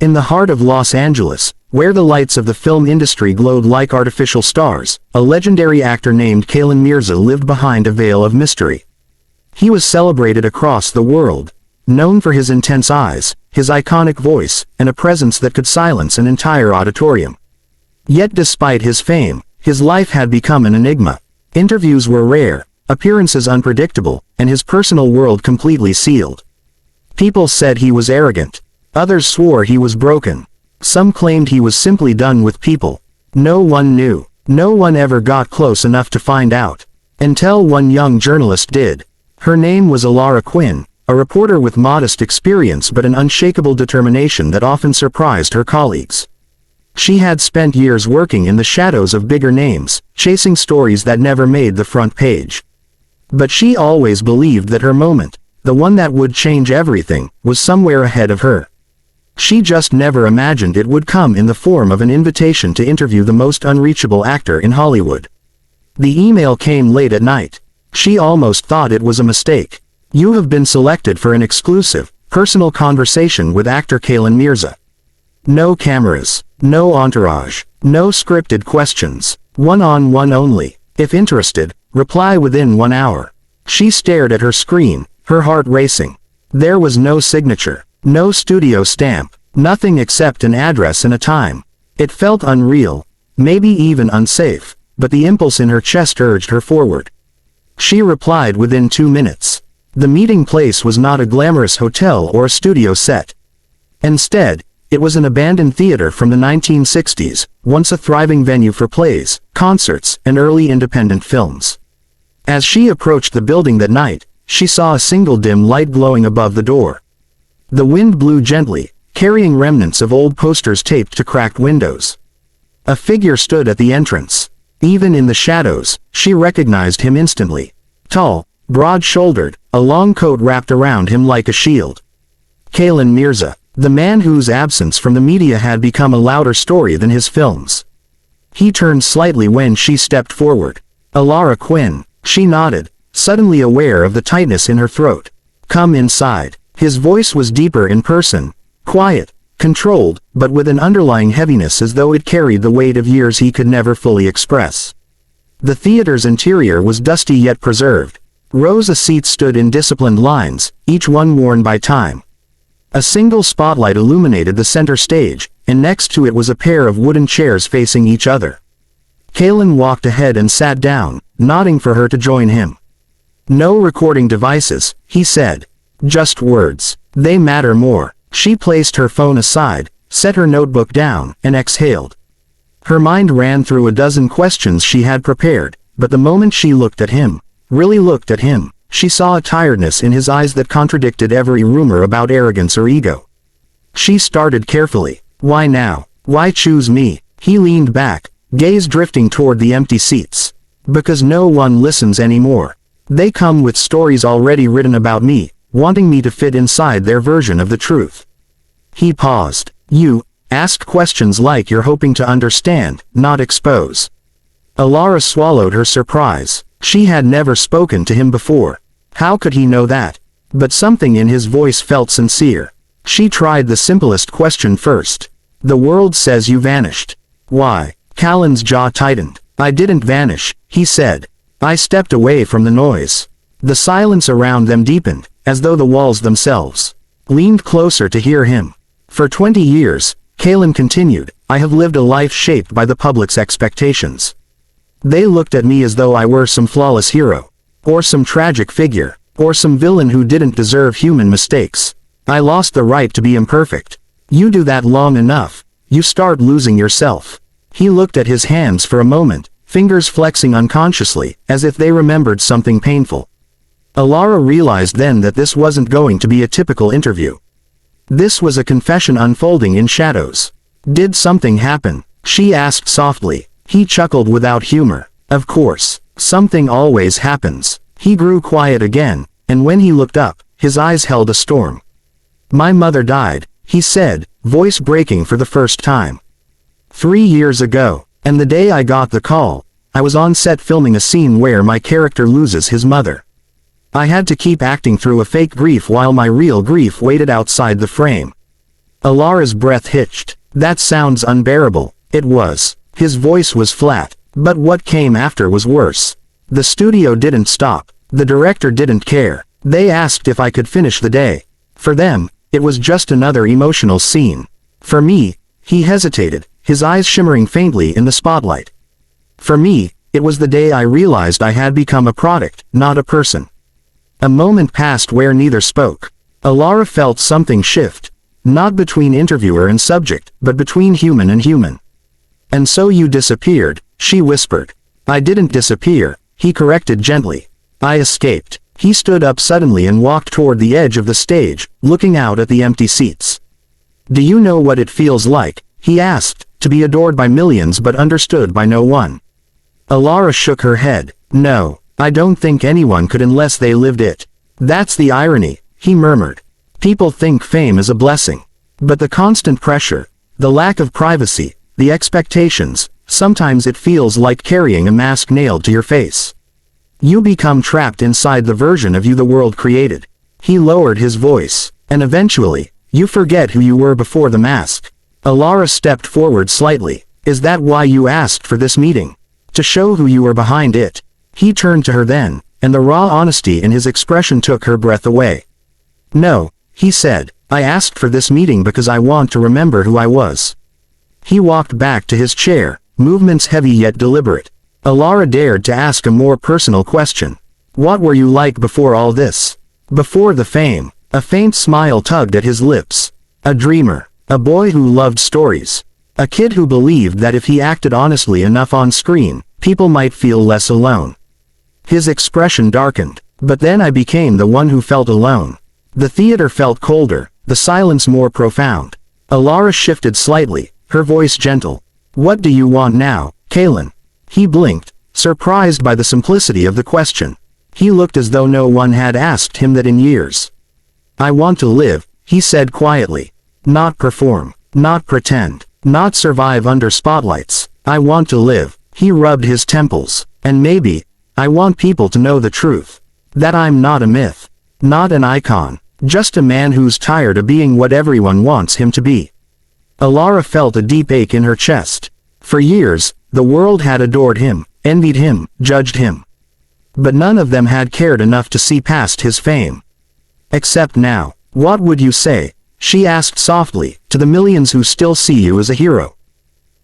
In the heart of Los Angeles, where the lights of the film industry glowed like artificial stars, a legendary actor named Kalen Mirza lived behind a veil of mystery. He was celebrated across the world, known for his intense eyes, his iconic voice, and a presence that could silence an entire auditorium. Yet despite his fame, his life had become an enigma. Interviews were rare, appearances unpredictable, and his personal world completely sealed. People said he was arrogant. Others swore he was broken. Some claimed he was simply done with people. No one knew. No one ever got close enough to find out. Until one young journalist did. Her name was Alara Quinn, a reporter with modest experience but an unshakable determination that often surprised her colleagues. She had spent years working in the shadows of bigger names, chasing stories that never made the front page. But she always believed that her moment, the one that would change everything, was somewhere ahead of her. She just never imagined it would come in the form of an invitation to interview the most unreachable actor in Hollywood. The email came late at night. She almost thought it was a mistake. You have been selected for an exclusive, personal conversation with actor Kalen Mirza. No cameras, no entourage, no scripted questions, one-on-one only. If interested, reply within 1 hour. She stared at her screen, her heart racing. There was no signature. No studio stamp, nothing except an address and a time. It felt unreal, maybe even unsafe, but the impulse in her chest urged her forward. She replied within 2 minutes. The meeting place was not a glamorous hotel or a studio set. Instead, it was an abandoned theater from the 1960s, once a thriving venue for plays, concerts, and early independent films. As she approached the building that night, she saw a single dim light glowing above the door. The wind blew gently, carrying remnants of old posters taped to cracked windows. A figure stood at the entrance. Even in the shadows, she recognized him instantly. Tall, broad-shouldered, a long coat wrapped around him like a shield. Kalen Mirza, the man whose absence from the media had become a louder story than his films. He turned slightly when she stepped forward. Alara Quinn, she nodded, suddenly aware of the tightness in her throat. Come inside. His voice was deeper in person, quiet, controlled, but with an underlying heaviness as though it carried the weight of years he could never fully express. The theater's interior was dusty yet preserved. Rows of seats stood in disciplined lines, each one worn by time. A single spotlight illuminated the center stage, and next to it was a pair of wooden chairs facing each other. Kalen walked ahead and sat down, nodding for her to join him. No recording devices, he said. Just words. They matter more. She placed her phone aside, set her notebook down, and exhaled. Her mind ran through a dozen questions she had prepared, but the moment she looked at him, really looked at him, she saw a tiredness in his eyes that contradicted every rumor about arrogance or ego. She started carefully. Why now? Why choose me? He leaned back, gaze drifting toward the empty seats. Because no one listens anymore. They come with stories already written about me, wanting me to fit inside their version of the truth. He paused. You ask questions like you're hoping to understand, not expose. Alara swallowed her surprise. She had never spoken to him before. How could he know that? But something in his voice felt sincere. She tried the simplest question first. The world says you vanished. Why? Kalen's jaw tightened. I didn't vanish, he said. I stepped away from the noise. The silence around them deepened, as though the walls themselves leaned closer to hear him. For 20 years, Kalen continued, I have lived a life shaped by the public's expectations. They looked at me as though I were some flawless hero, or some tragic figure, or some villain who didn't deserve human mistakes. I lost the right to be imperfect. You do that long enough, you start losing yourself. He looked at his hands for a moment, fingers flexing unconsciously, as if they remembered something painful. Alara realized then that this wasn't going to be a typical interview. This was a confession unfolding in shadows. Did something happen? She asked softly. He chuckled without humor. Of course, something always happens. He grew quiet again, and when he looked up, his eyes held a storm. My mother died, he said, voice breaking for the first time. 3 years ago, and the day I got the call, I was on set filming a scene where my character loses his mother. I had to keep acting through a fake grief while my real grief waited outside the frame. Alara's breath hitched. That sounds unbearable. It was. His voice was flat. But what came after was worse. The studio didn't stop. The director didn't care. They asked if I could finish the day. For them, it was just another emotional scene. For me, he hesitated, his eyes shimmering faintly in the spotlight. For me, it was the day I realized I had become a product, not a person. A moment passed where neither spoke. Alara felt something shift. Not between interviewer and subject, but between human and human. "And so you disappeared," she whispered. "I didn't disappear," he corrected gently. "I escaped." He stood up suddenly and walked toward the edge of the stage, looking out at the empty seats. "Do you know what it feels like," he asked, "to be adored by millions but understood by no one?" Alara shook her head. "No, I don't think anyone could unless they lived it." "That's the irony," he murmured. "People think fame is a blessing. But the constant pressure, the lack of privacy, the expectations, sometimes it feels like carrying a mask nailed to your face. You become trapped inside the version of you the world created." He lowered his voice. "And eventually, you forget who you were before the mask." Alara stepped forward slightly. "Is that why you asked for this meeting? To show who you were behind it?" He turned to her then, and the raw honesty in his expression took her breath away. "No," he said, "I asked for this meeting because I want to remember who I was." He walked back to his chair, movements heavy yet deliberate. Alara dared to ask a more personal question. "What were you like before all this? Before the fame?" A faint smile tugged at his lips. "A dreamer. A boy who loved stories. A kid who believed that if he acted honestly enough on screen, people might feel less alone." His expression darkened. "But then I became the one who felt alone." The theater felt colder, the silence more profound. Alara shifted slightly, her voice gentle. "What do you want now, Kalen?" He blinked, surprised by the simplicity of the question. He looked as though no one had asked him that in years. "I want to live," he said quietly. "Not perform, not pretend, not survive under spotlights. I want to live." He rubbed his temples. "And maybe, I want people to know the truth. That I'm not a myth. Not an icon. Just a man who's tired of being what everyone wants him to be." Alara felt a deep ache in her chest. For years, the world had adored him, envied him, judged him. But none of them had cared enough to see past his fame. Except now. "What would you say," she asked softly, "to the millions who still see you as a hero?"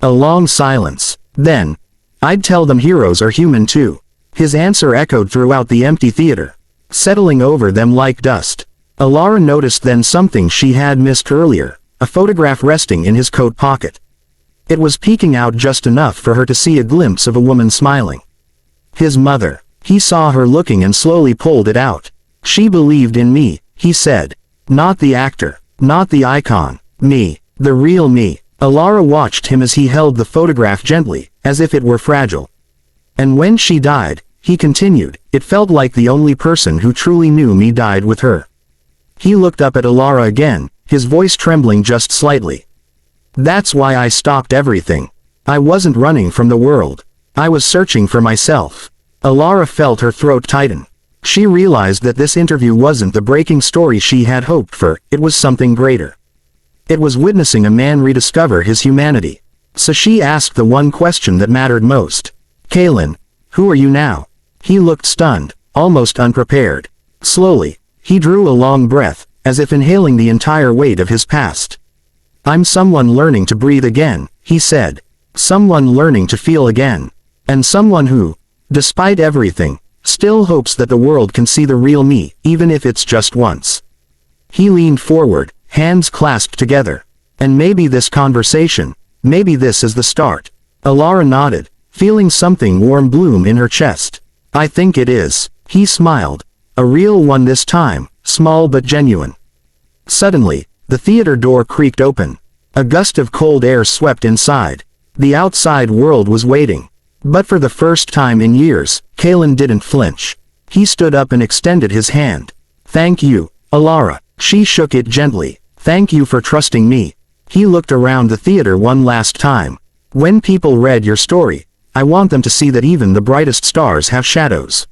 A long silence. Then, "I'd tell them heroes are human too." His answer echoed throughout the empty theater, settling over them like dust. Alara noticed then something she had missed earlier, a photograph resting in his coat pocket. It was peeking out just enough for her to see a glimpse of a woman smiling. His mother. He saw her looking and slowly pulled it out. "She believed in me," he said. "Not the actor, not the icon. Me. The real me." Alara watched him as he held the photograph gently, as if it were fragile. "And when she died," he continued, "it felt like the only person who truly knew me died with her." He looked up at Alara again, his voice trembling just slightly. "That's why I stopped everything. I wasn't running from the world. I was searching for myself." Alara felt her throat tighten. She realized that this interview wasn't the breaking story she had hoped for, it was something greater. It was witnessing a man rediscover his humanity. So she asked the one question that mattered most. "Kalen, who are you now?" He looked stunned, almost unprepared. Slowly, he drew a long breath, as if inhaling the entire weight of his past. "I'm someone learning to breathe again," he said. "Someone learning to feel again. And someone who, despite everything, still hopes that the world can see the real me, even if it's just once." He leaned forward, hands clasped together. "And maybe this conversation, maybe this is the start." Alara nodded, feeling something warm bloom in her chest. "I think it is." He smiled. "A real one this time, small but genuine." Suddenly, the theater door creaked open. A gust of cold air swept inside. The outside world was waiting. But for the first time in years, Kalen didn't flinch. He stood up and extended his hand. "Thank you, Alara." She shook it gently. "Thank you for trusting me." He looked around the theater one last time. "When people read your story, I want them to see that even the brightest stars have shadows.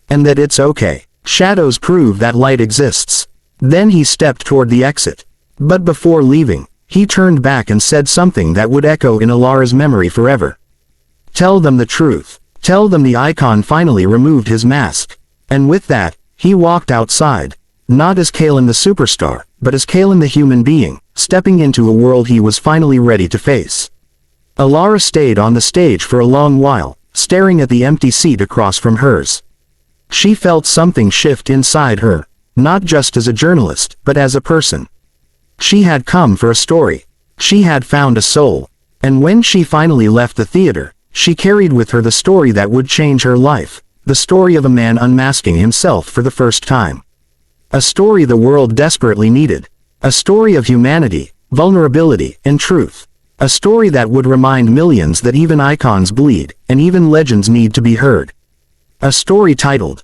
And that it's okay. Shadows prove that light exists." Then he stepped toward the exit. But before leaving, he turned back and said something that would echo in Alara's memory forever. "Tell them the truth. Tell them the icon finally removed his mask." And with that, he walked outside, not as Kalen the superstar, but as Kalen the human being, stepping into a world he was finally ready to face. Alara stayed on the stage for a long while, staring at the empty seat across from hers. She felt something shift inside her, not just as a journalist, but as a person. She had come for a story. She had found a soul. And when she finally left the theater, she carried with her the story that would change her life, the story of a man unmasking himself for the first time. A story the world desperately needed. A story of humanity, vulnerability, and truth. A story that would remind millions that even icons bleed, and even legends need to be heard. A story titled,